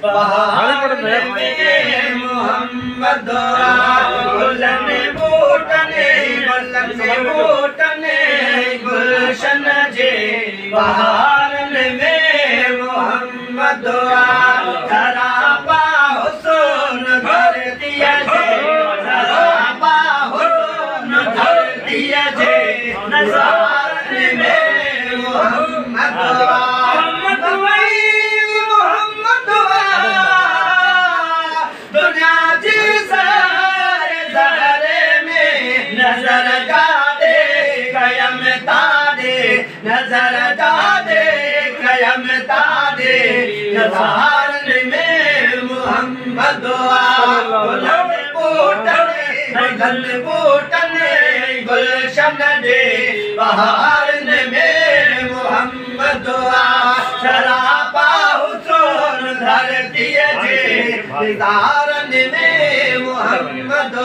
बहार में मोहम्मद गुलन बूटने गुलशन जे बहार में मोहम्मद सरापा हुस्न धरती जे सरापा हुस्न धरती जे नज़ार में मोहम्मद नजर जादे कयम तादे नजर जादे कयम तादे नज़ार में मोहम्मद गुल बूटने गुलशन जे बहार में मोहम्मद सरापा हुस्न धरती जे नज़ार में मोहम्मद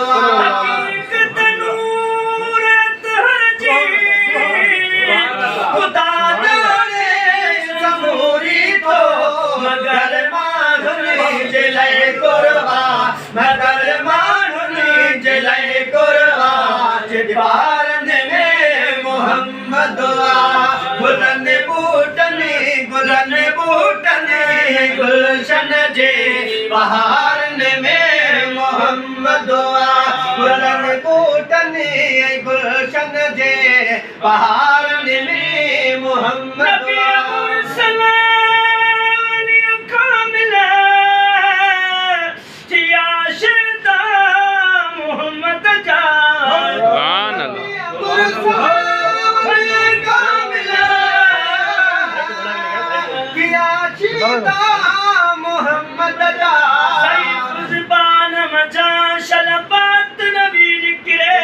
खुदा जाने समूरी तो मगर माधुनी जलय कुरबा मगर माधुनी जलय कुरबा जिबारन में मोहम्मद गुलन बूटने गुलशन जे बहारन में मोहम्मद गुलन बूटने गुलशन जे बहारन में मोहम्मद मोहम्मद जुबान मजा शलबत नबी निकरे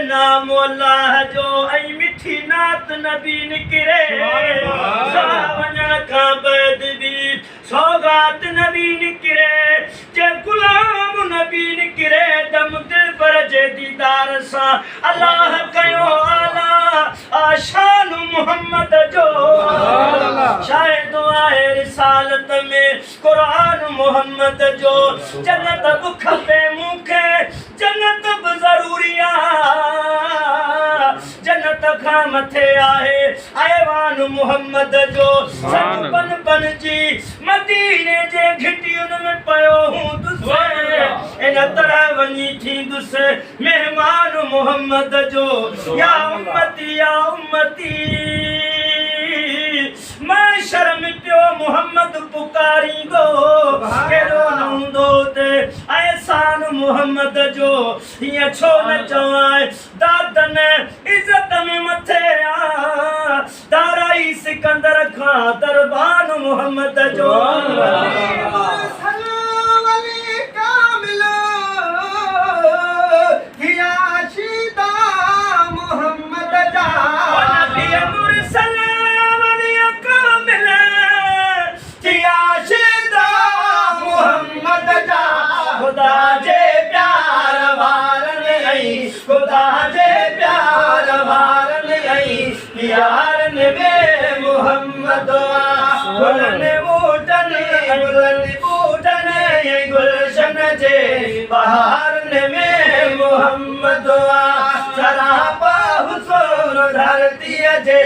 नाम अल्लाह जो ऐ मिठी नात नबी निकरे सावण का बैद भी सौगात नबी निकरे जे गुलाम नबी निकरे दम दिल पर जे दीदार सा अल्लाह कयो आला आशान मोहम्मद जो शायद आए रिसालत में कुरान मोहम्मद जो जन्नत बुख पे मुखे जन्नत जरूरिया जन्नत खां मथे आहे ऐवान मोहम्मद जो सच बन जी मदीने जे घिटियुनि में पयो हूं दुसे इन तरह वञी थी दुसे मेहमान मोहम्मद जो या उम्मती मैं शर्म पियो मोहम्मद पुकारी गो केरो नंदो ते एहसान मोहम्मद जो ये छो न चवाए दादन इज्जत में मथे आ दाराई सिकंदर खां दरबान मोहम्मद जो खुदा जे प्यार वारन आई प्यार में मोहम्मद गुलन बूटने गुलशन जे बहारन में मोहम्मद सरापा हुस्न धरती जे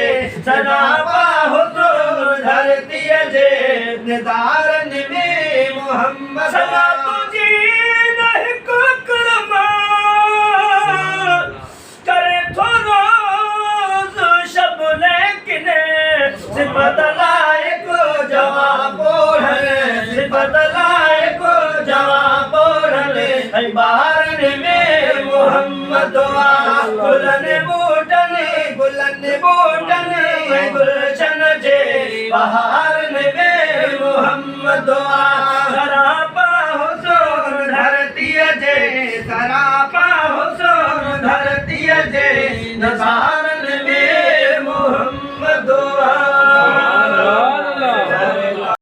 सरापा हुस्न धरती जे निदारन में मोहम्मद बदलाए को जवाब बोढ़ने बारन में मोहम्मद गुलन बूटने गुलशन जे बहारन में मोहम्मद सरापा हुस्न धरती जे सरा